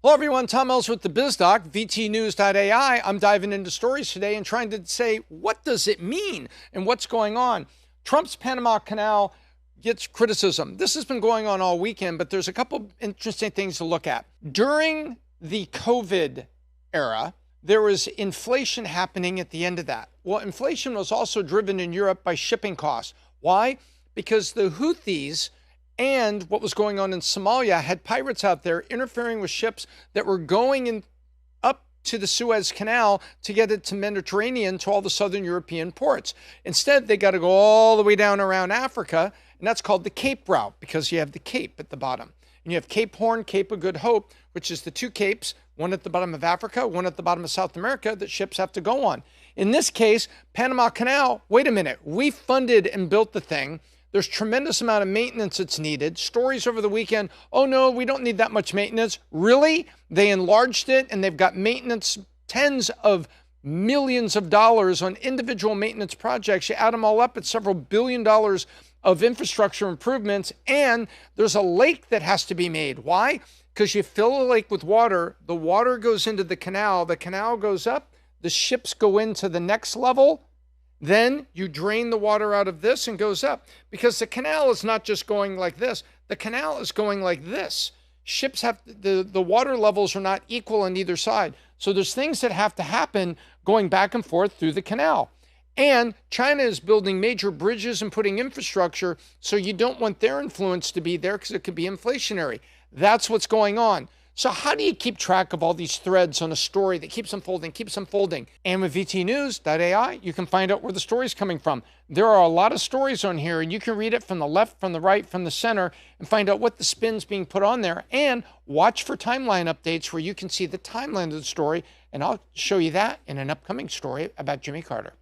Hello everyone, Tom Ells with the Biz Doc, VTnews.ai. I'm diving into stories today and trying to say, what does it mean and what's going on? Trump's Panama Canal gets criticism. This has been going on all weekend, but there's a couple interesting things to look at. During the COVID era, there was inflation happening at the end of that. Well, inflation was also driven in Europe by shipping costs. Why? Because the Houthis and what was going on in Somalia had pirates out there interfering with ships that were going up to the Suez Canal to get it to Mediterranean, to all the southern European ports. Instead, they got to go all the way down around Africa, and that's called the Cape route because you have the Cape at the bottom. And you have Cape Horn, Cape of Good Hope, which is the two capes, one at the bottom of Africa, one at the bottom of South America, that ships have to go on. In this case, Panama Canal, wait a minute, we funded and built the thing. There's tremendous amount of maintenance that's needed. Stories over the weekend, oh no, we don't need that much maintenance. Really? They enlarged it and they've got maintenance, tens of millions of dollars on individual maintenance projects. You add them all up, it's several $billion of infrastructure improvements. And there's a lake that has to be made. Why? Because you fill a lake with water, the water goes into the canal goes up, the ships go into the next level. Then you drain the water out of this and goes up, because the canal is not just going like this. The canal is going like this. Ships have, the water levels are not equal on either side. So there's things that have to happen going back and forth through the canal. And China is building major bridges and putting infrastructure, so you don't want their influence to be there because it could be inflationary. That's what's going on. So how do you keep track of all these threads on a story that keeps unfolding? And with VTnews.ai, you can find out where the story's coming from. There are a lot of stories on here, and you can read it from the left, from the right, from the center, and find out what the spin's being put on there. And watch for timeline updates where you can see the timeline of the story, and I'll show you that in an upcoming story about Jimmy Carter.